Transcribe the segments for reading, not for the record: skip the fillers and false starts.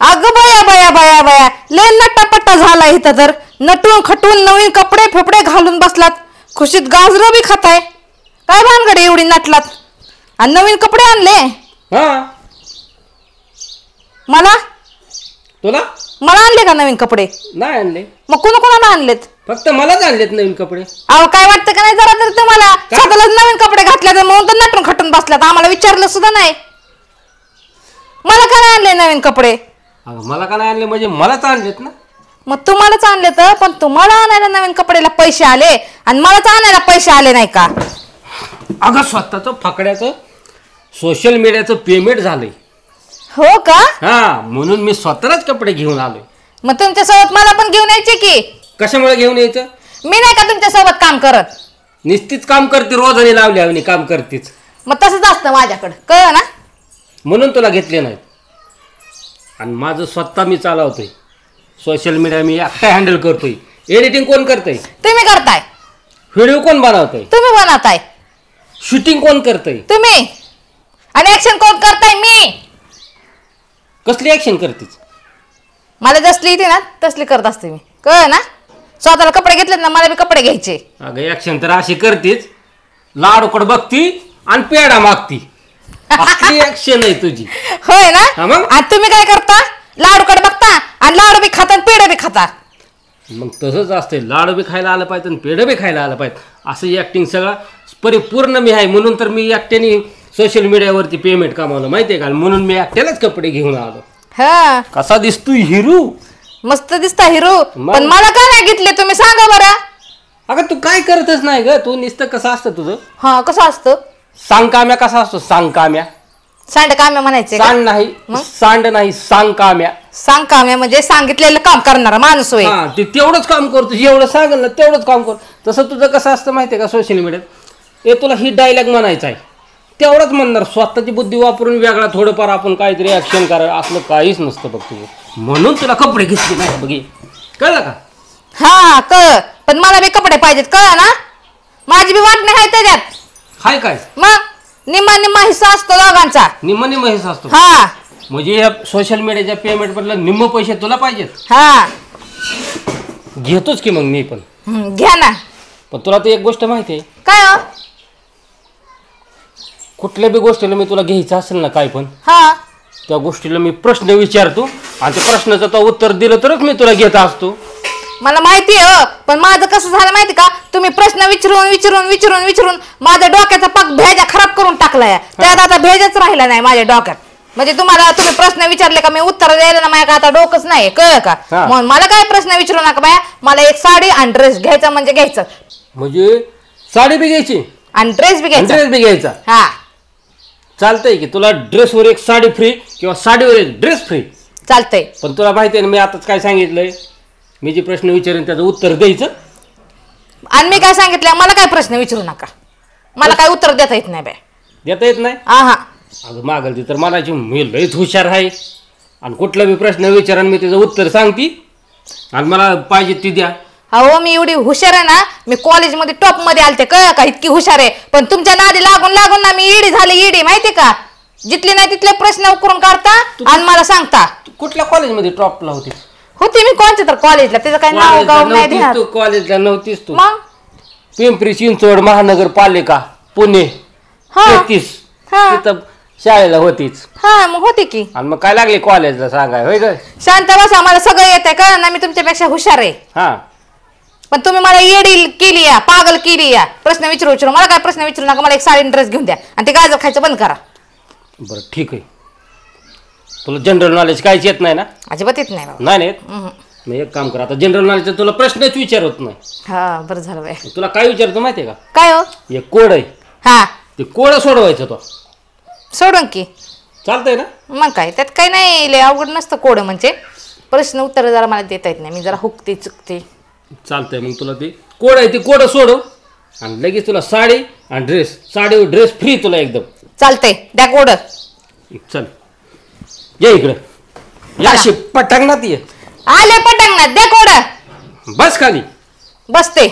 अगं बया बया बया बया लय नट्टापट्टा झाला इथं तर नटून खटून नवीन कपडे फेपडे घालून बसलात. खुशीत गाजरं बी खाताय. काय भानगडे एवढी नटलात आणि नवीन कपडे आणले? हा मला तुला मला आणले का नवीन कपडे? नाही आणले. मग कोणाला आणलेत? फक्त मलाच आणलेत नवीन कपडे. अहो काय वाटतं का नाही जरा तर तुम्हाला स्वतःलाच नवीन कपडे घातले तर म्हणून तर नटून खटून बसल्यात. आम्हाला विचारलं सुद्धा नाही. मला का नाही आणले नवीन कपडे? मला का नाही आणले म्हणजे मलाच आणलेत ना. मग तुम्हालाच आणले तर पण तुम्हाला आणायला नवीन कपड्याला पैसे आले आणि मलाच आणायला पैसे आले नाही का? अगं स्वतःचं फाकड्याचं सोशल मीडियाचं पेमेंट झालंय. हो का? हा म्हणून मी स्वतःलाच कपडे घेऊन आलोय. मग तुमच्यासोबत मला पण घेऊन यायचे की? कशामुळे घेऊन यायचं? मी नाही का तुमच्यासोबत काम करत? निस्तीच काम करते रोजाने लावली आणि काम करतेच. मग तसंच असतं माझ्याकडं कळ ना. म्हणून तुला घेतले नाहीत. आणि माझं स्वतः मी चालवतोय सोशल मीडिया. मी एकटा हँडल करतोय. एडिटिंग कोण करतंय? तुम्ही करताय. व्हिडिओ कोण बनवतोय? तुम्ही बनवताय. शूटिंग कोण करतंय? तुम्ही. आणि ऍक्शन कोण करताय? मी. कसली ऍक्शन करतेच? मला जसली येते ना तसली करत असते मी कळ ना. स्वतःला कपडे घेतलेत ना मला बी कपडे घ्यायचे. अगं ऍक्शन तर अशी करतेच लाडूकड बघती आणि पेढा मागती. असली ऍक्शन आहे तुझी. होय ना. आणि तुम्ही काय करता? लाडूकडे बघता आणि लाडू बी खाता आणि पेढे बी खाता. मग तसंच असतंय. लाडू बी खायला आलं पाहिजे आणि पेढं बी खायला आलं पाहिजे. असं ऍक्टिंग सगळं परिपूर्ण मी आहे. म्हणून तर मी एकट्याने सोशल मीडियावरती पेमेंट कमावलं माहितीये का. म्हणून मी एकट्यालाच कपडे घेऊन आलो. हा कसा दिसतोय हिरो? मस्त दिसता हिरो. पण मला काय नाही घेतले तुम्ही सांगा बरं. अगं तू काय करतच नाही ग. तू नुसतं कसं असतं तुझं? हा कसं असतं? सांग काम्या कसा असतो? सांग काम्या. सांड काम्या म्हणायचे? सांड नाही सांड नाही सांग काम्या. सांग काम्या म्हणजे सांगितलेलं काम करणारा माणूस होय. हा ते तेवढंच काम करतो. एवढं सांगेल ना तेवढंच काम करतो. तसं तुझं कसं असतं माहितीये का सोशल मीडियात. हे तुला ही डायलॉग म्हणायचा आहे तेवढंच म्हणणार. स्वतःची बुद्धी वापरून वेगळा थोडंफार आपण काहीतरी ऍक्शन करा असलं काहीच नसतं बघ तुझं. म्हणून तुला कपडे घेतले नाही बघे. कळलं का? हा कळ. पण मला बी कपडे पाहिजेत कळ ना. माझी बी वाटणी आहे त्याच्यात. हाय काय? मग निम्मा निम्मा हिस्सा असतो दोघांचा. निम्म निम्म हिस्सा असतो. हा म्हणजे या सोशल मीडियाच्या पेमेंट मधलं निम्म पैसे तुला पाहिजेत. हा घेतोच की मग मी पण. घ्या ना. पण तुला तर एक गोष्ट माहिती आहे काय? कुठल्या बी गोष्टीला मी तुला घ्यायचं असेल ना काय पण हा त्या गोष्टीला मी प्रश्न विचारतो आणि त्या प्रश्नाचं तो उत्तर दिलं तरच मी तुला घेत असतो. मला माहिती आहे. पण माझं कसं झालं माहिती का. तुम्ही प्रश्न विचारून विचारून विचारून विचारून माझ्या डोक्याचा पाक भेजा खराब करून टाकलाय. त्यात आता भेजच राहिला नाही माझ्या डोक्यात. म्हणजे तुम्ही प्रश्न विचारले का मी उत्तर द्यायला ना माझ्या आता डोकंच नाही कळ का. म्हणून मला काय प्रश्न विचारू नका बाया. मला एक साडी आणि ड्रेस घ्यायचा म्हणजे घ्यायचं. म्हणजे साडी बी घ्यायची आणि ड्रेस बी घ्यायचा. ड्रेस बी घ्यायचा. हा चालतंय की तुला ड्रेसवर एक साडी फ्री किंवा साडीवर एक ड्रेस फ्री चालतंय. पण तुला माहिती आहे ना मी आताच काय सांगितलंय. मी जे प्रश्न विचारेन त्याचं उत्तर द्यायचं. आणि मी काय सांगितलं मला काय प्रश्न विचारू नका. मला काय उत्तर देता येत नाही बाय. देता येत नाही? हा अगं मागल ती तर म्हणायची मी लयच हुशार आहे आणि कुठला बी प्रश्न विचारा मी त्याचं उत्तर सांगती आणि मला पाहिजे ती द्या. अहो मी एवढी हुशार आहे ना. मी कॉलेजमध्ये टॉप मध्ये आलते कळ का. इतकी हुशार आहे. पण तुमच्या नादी लागून लागून ना मी इडी झाले. इडी माहिती का. जिथले नाही तिथले प्रश्न करून काढता आणि मला सांगता. कुठल्या कॉलेजमध्ये टॉपला होती? होती मी कोणत्या तर कॉलेजला. त्याचं काही नाव गाव नाही देणार. तू कॉलेजला नव्हतीस तू. मग पिंपरी चिंचवड महानगरपालिका पुणे 33 तिथं शाळेला होतीच. हा मग होती की. आणि मग काय लागले कॉलेजला सांगाय होय ग. शांत बसा. मला सगळं येतंय कळ ना. मी तुमच्यापेक्षा हुशार आहे. हा पण तुम्ही मला येडी केली या पागल केली या. प्रश्न विचारू विचारू मला काय प्रश्न विचारू नका. मला एक साडी ड्रेस घेऊन द्या आणि ते गाजर खायचं बंद करा. बरं ठीक आहे. तुला जनरल नॉलेज काहीच येत नाही ना? अजिबात येत नाही बाबा. नाही मग एक काम कर आता जनरल नॉलेजचं तुला प्रश्नच विचारत नाही. हा बरं झालं बाय. तुला काय विचारतो माहितीये का? काय हो? एक कोड आहे. हा ते कोड सोडवायचं तो. सोडून की चालतंय ना. मग काय त्यात काही नाही लय अवघड नसतं कोड म्हणजे. प्रश्न उत्तर जरा मला देता येत नाही. मी जरा हुकते चुकते. चालतंय मग तुला ते कोड आहे ते कोड सोडव आणि लगेच तुला साडी आणि ड्रेस. साडीवर ड्रेस फ्री तुला एकदम. चालतंय द्या कोड. चल ये इकडं. याशी पटांगणात ये. आले पटांगणात द्या कोड. बस खाली. बसते.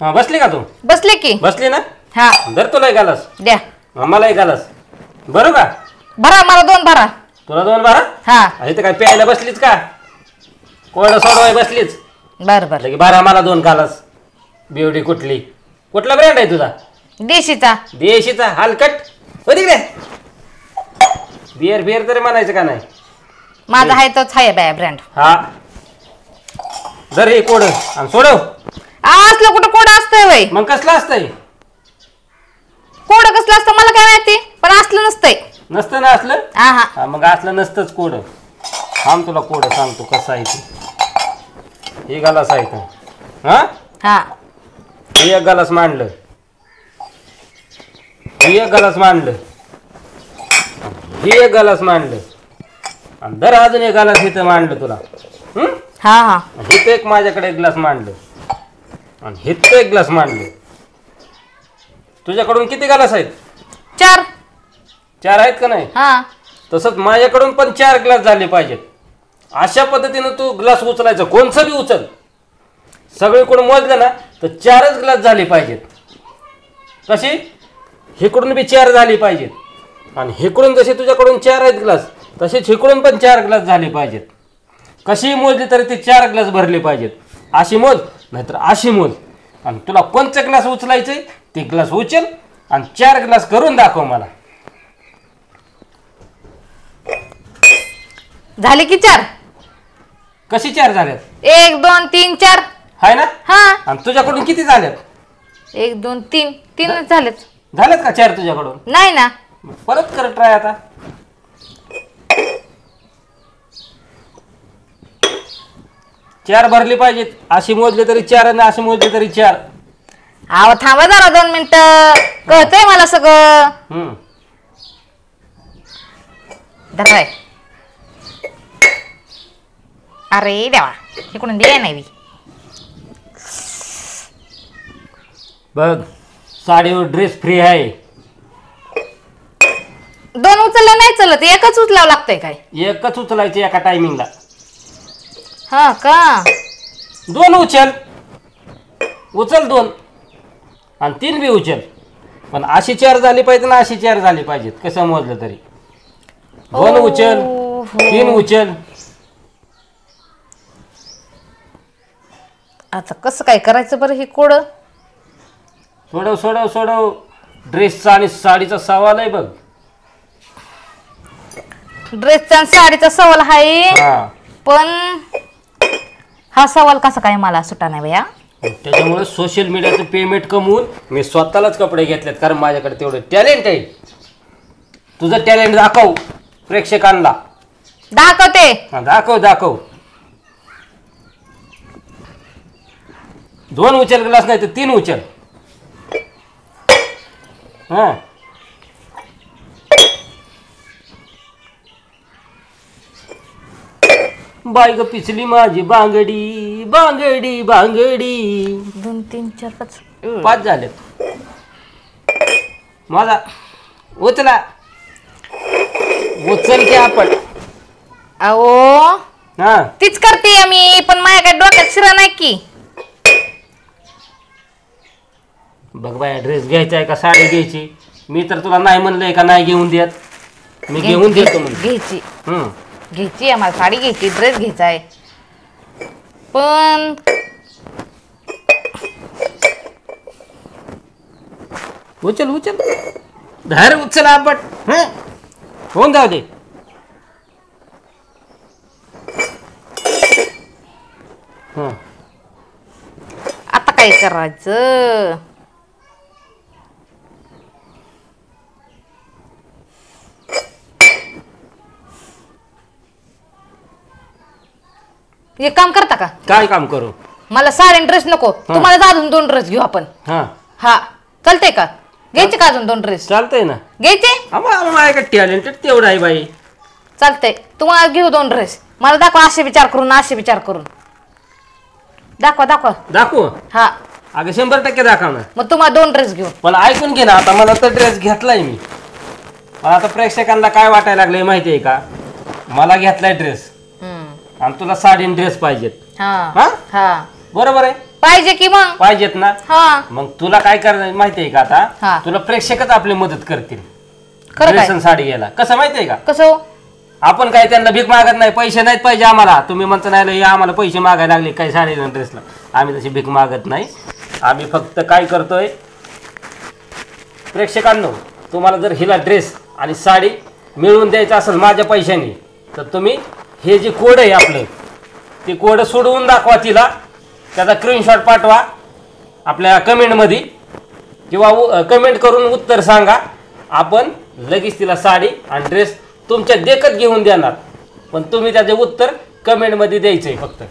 हा बसली का तू? बसले की. बसली ना. हा धर तुला एक गालास. द्या. आम्हाला एक गालास. बरं का? भरा मला 2 भरा. तुला 2 बारा हा इथं काय प्यायला बसलीच का कोरडं सोडवाय बसलीच बर बर की बारा मला 2 कालास बिवडी कुठला ब्रँड आहे तुझा देशीचा देशीचा हलकट हो तिकडे बिअर तरी म्हणायचं का नाही माझा आहे तोच आहे बाया ब्रँड हा जर हे कोड आणि सोडव असलं कुठं कोड असतंय वय मग कसलं असतंय कोड कसलं असतं मला काय माहिती पण असलं नसतंय नसतं ना असलं हा हा हा मग असलं नसतंच कोड थांब तुला कोड सांगतो कसं आहे ते हे गालास आहे तर हा हा हे एक गालास मांडलं हे एक गालास मांडलं हे एक गालास मांडलं आणि दर अजून एक गालास इथं मांडलं तुला हा हा हिथं एक माझ्याकडे एक ग्लास मांडलं आणि हिथं एक ग्लास मांडलं तुझ्याकडून किती ग्लास आहेत 4 आहेत का नाही हा तसंच माझ्याकडून पण 4 ग्लास झाले पाहिजेत अशा पद्धतीनं तू ग्लास उचलायचं कोणचं बी उचल सगळीकडून मोजलं ना तर 4च ग्लास झाले पाहिजेत कशी हिकडून बी 4 झाली पाहिजेत आणि हिकडून जसे तुझ्याकडून 4 आहेत ग्लास तसेच हिकडून पण 4 ग्लास झाले पाहिजेत कशी मोजली तरी ते 4 ग्लास भरले पाहिजेत अशी मोज नाहीतर अशी मोज आणि तुला कोणचं ग्लास उचलायचंय ते ग्लास उचल आणि 4 ग्लास करून दाखव मला झाले की 4 कशी 4 झाल्यात 1 2 3 4 हाय ना हा आणि तुझ्याकडून किती झाल्यात 1 2 3 3 झालेत झाल्यात का 4 तुझ्याकडून नाही ना परत कर ट्राय आता चार भरली पाहिजेत अशी मोजली तरी 4 आणि अशी मोजली तरी 4 आव थांबा जरा 2 मिनिटं कळतंय मला सगळं धराय अरे देवा इकडून दिले नाही बी. बघ साडीवर ड्रेस फ्री आहे 2 उचललं नाही चलत एकच उचलावं लागतंय काय एकच उचलायची एका टायमिंगला हा का 2 उचल 2 आणि 3 बी उचल पण अशी 4 झाली पाहिजे ना अशी 4 झाली पाहिजेत कसं मोजलं तरी 2 उचल 3 उचल आता कसं काय करायचं बरं हे कोड सोडव ड्रेसचा आणि साडीचा सवाल आहे बघ ड्रेसचा आणि साडीचा सवाल आहे हा पण हा सवाल कसा काय मला सुटा नाही भैया त्याच्यामुळे सोशल मीडियाचं पेमेंट कमवून मी स्वतःलाच कपडे घेतलेत कारण माझ्याकडे तेवढं टॅलेंट आहे तुझं टॅलेंट दाखव प्रेक्षकांना दाखवते हा, दाखव 2 उचल ग्लास नाही तर 3 उचल हा बाय ग पिचली माझी बांगडी 2 3 4 5 5 झालेत माझा उचल की आपण अहो हा तीच करते आम्ही पण माझ्या काय डोक्यात शिरा नाही की बघ बाय ड्रेस घ्यायचा आहे का साडी घ्यायची मी तर तुला नाही म्हणलंय का नाही घेऊन देत मी घेऊन देतो म्हणजे घ्यायची आम्हाला साडी घ्यायची ड्रेस घ्यायचा आहे पण उचल धर उचल आपण होऊन जाऊ दे आता काय करायचं एक काम करता का काय काम करू मला साडी ड्रेस नको तुम्हाला अजून 2 ड्रेस घेऊ आपण हा हा चालतंय का घ्यायचे का अजून 2 ड्रेस चालतंय ना घ्यायचे माझ्याकडे टॅलेंटेड तेवढं आहे बाई चालतंय तुम्हाला घेऊ 2 ड्रेस मला दाखवा असे विचार करून दाखवा हा अगं 100% दाखवणार मग तुम्हाला 2 ड्रेस घेऊ पण ऐकून घे ना आता मला तर ड्रेस घेतलाय मी मला आता प्रेक्षकांना काय वाटायला लागलंय माहिती आहे का मला घेतलाय ड्रेस आणि तुला साडी ड्रेस पाहिजेत हा हा बरोबर आहे पाहिजे की मग पाहिजेत ना हा मग तुला काय करायचं माहितीये का हा. आता तुला प्रेक्षकच आपली मदत करतील खरं ड्रेस काय आणि साडी घ्यायला कसं माहितीये का कसं हो? आपण काय त्यांना भीक मागत नाही, पैसे नाहीत पाहिजे आम्हाला. तुम्ही म्हणता नाही आम्हाला पैसे मागायला लागले काही साडी ड्रेसला. आम्ही तशी भीक मागत नाही. आम्ही फक्त काय करतोय, प्रेक्षकांनो, तुम्हाला जर हिला ड्रेस आणि साडी मिळवून द्यायचं असेल माझ्या पैशाने, तर तुम्ही हे जे कोड आहे आपलं, ते कोड सोडवून दाखवा तिला, त्याचा स्क्रीनशॉट पाठवा आपल्या कमेंटमध्ये किंवा कमेंट करून उत्तर सांगा. आपण लगेच तिला साडी आणि ड्रेस तुमच्या देखत घेऊन देणार. पण तुम्ही त्याचे उत्तर कमेंटमध्ये द्यायचंय फक्त.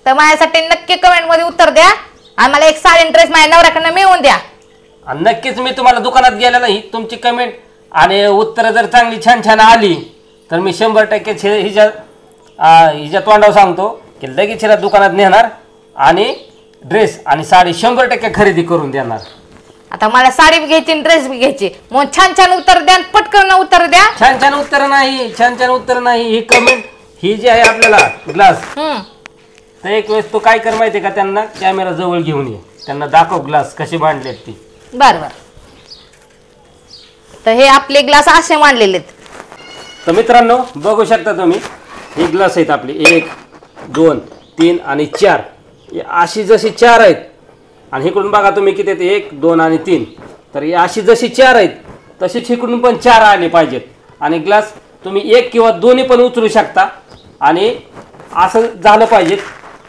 तर माझ्यासाठी नक्की कमेंटमध्ये उत्तर द्या आणि मला एक साडी ड्रेस माझ्या नवऱ्याकडनं मिळवून द्या. आणि नक्कीच मी तुम्हाला दुकानात गेला नाही, तुमची कमेंट आणि उत्तरं जर चांगली छान छान आली तर मी 100% हिच्या तोंडावर सांगतो की लगेच हिला दुकानात नेणार आणि ड्रेस आणि साडी 100% खरेदी करून देणार. आता मला साडी बी घ्यायची ड्रेस बी घ्यायची. मग छान छान उत्तर द्या, पटकन उत्तर द्या. छान छान उत्तर नाही, छान छान उत्तर नाही. ही कमेंट ही जी आहे आपल्याला ग्लास, तर एक वेळेस तो काय कर माहितीये का, त्यांना कॅमेरा जवळ घेऊन ये, त्यांना दाखव ग्लास कसे मांडलेत ती. बर. तर हे आपले ग्लास असे मांडलेले आहेत. तर मित्रांनो बघू शकता तुम्ही, हे ग्लास आहेत आपले 1 2 3 आणि 4. अशी जशी 4 आहेत आणि इकडून बघा तुम्ही किती आहेत, 1 2 आणि 3. तर अशी जशी 4 आहेत तशीच इकडून पण 4 आले पाहिजेत. आणि ग्लास तुम्ही 1 किंवा दोन्ही पण उचलू शकता. आणि असं झालं पाहिजे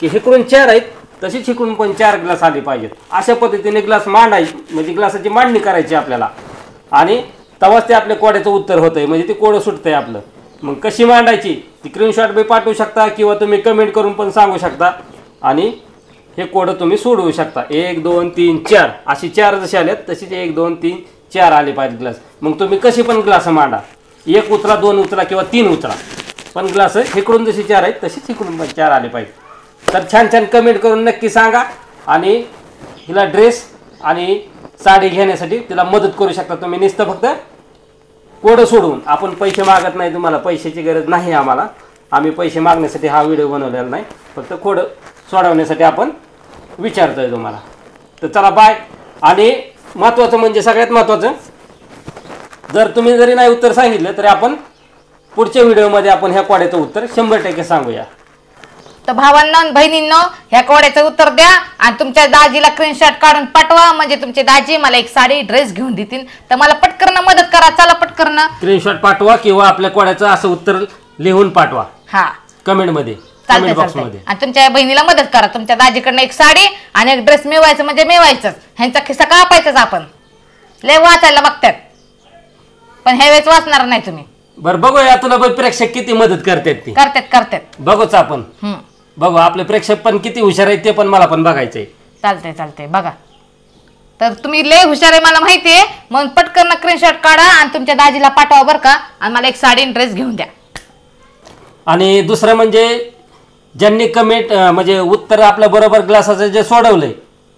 की इकडून 4 आहेत तशीच इकडून पण 4 ग्लास आले पाहिजेत. अशा पद्धतीने ग्लास मांडायची, म्हणजे ग्लासाची मांडणी करायची आपल्याला. आणि तेव्हाच ते आपल्या कोड्याचं उत्तर होतंय, म्हणजे ते कोडं सुटतंय आपलं. मग कशी मांडायची ती स्क्रीनशॉट बी पाठवू शकता किंवा तुम्ही कमेंट करून पण सांगू शकता. आणि हे कोड तुम्ही सोडवू शकता. 1 2 3 4 अशी 4 जशी आल्यात तशीच 1 2 3 4 आले पाहिजे ग्लास. मग तुम्ही कशी पण ग्लास मांडा, 1 उचला 2 उचला किंवा 3 उचला, पण ग्लास इकडून जशी 4 आहेत तशीच इकडून पण 4 आले पाहिजे. तर छान छान कमेंट करून नक्की सांगा. आणि हिला ड्रेस आणि साडी घेण्यासाठी तिला मदत करू शकता तुम्ही. नुसतं फक्त कोड सोडवून. आपण पैसे मागत नाही, तुम्हाला पैशाची गरज नाही आम्हाला. आम्ही पैसे मागण्यासाठी हा व्हिडिओ बनवलेला नाही, फक्त कोड सोडवण्यासाठी आपण विचारतोय तुम्हाला. तर चला बाय. आणि महत्त्वाचं म्हणजे सगळ्यात महत्त्वाचं, जर तुम्ही जरी नाही उत्तर सांगितलं तरी आपण पुढच्या व्हिडिओमध्ये आपण ह्या कोड्याचं उत्तर 100% सांगूया. तर भावांनो आणि बहिणींनो, ह्या कोड्याचं उत्तर द्या आणि तुमच्या दाजीला स्क्रीनशॉट काढून पाठवा, म्हणजे तुमचे दाजी मला एक साडी ड्रेस घेऊन देतील. तर मला पटकन मदत करा. चला पटकन स्क्रीनशॉट पाठवा किंवा आपल्या कोड्याचं असं उत्तर लिहून पाठवा. हा, कमेंटमध्ये, चालतंय कमेंट बॉक्समध्ये. चालतंय. आणि तुमच्या बहिणीला मदत करा. तुमच्या दाजीकडनं एक साडी आणि एक ड्रेस मिळवायचं म्हणजे मिळवायचंच. ह्यांचा खिस्सा कापायचाच. आपण लय वाचायला बघतात, पण ह्या वेळेस वाचणार नाही तुम्ही. बरं बघूया तुला प्रेक्षक किती मदत करतात ती. करतात बघूच आपण. बघू आपले प्रेक्षक पण किती हुशार आहेत ते पण मला पण बघायचंय. चालतंय बघा. तर तुम्ही लय हुशार आहे मला माहिती आहे, मग पटकन स्क्रीनशॉट काढा आणि तुमच्या दाजीला पाठवा बरं का. आणि मला एक साडी ड्रेस घेऊन द्या. आणि दुसरं म्हणजे ज्यांनी कमेंट म्हणजे उत्तर आपल्या बरोबर ग्लासाचं जे सोडवलंय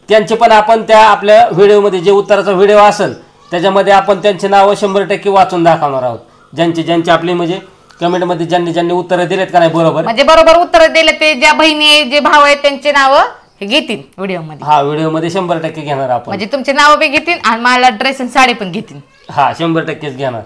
त्यांचे पण आपण त्या आपल्या व्हिडिओमध्ये जे उत्तराचा व्हिडिओ असेल त्याच्यामध्ये आपण त्यांचे नावं 100% वाचून दाखवणार आहोत. ज्यांचे आपले म्हणजे कमेंटमध्ये ज्यांनी उत्तरं दिलेत का नाही बरोबर, म्हणजे बरोबर उत्तर दिले ते ज्या बहिणी जे भाव आहेत त्यांचे नाव हे घेतील व्हिडिओमध्ये. हा व्हिडिओमध्ये 100% घेणार आपण. म्हणजे तुमचे नाव बी घेतील आणि मला ड्रेस आणि साडी पण घेतील. हा 100%च घेणार.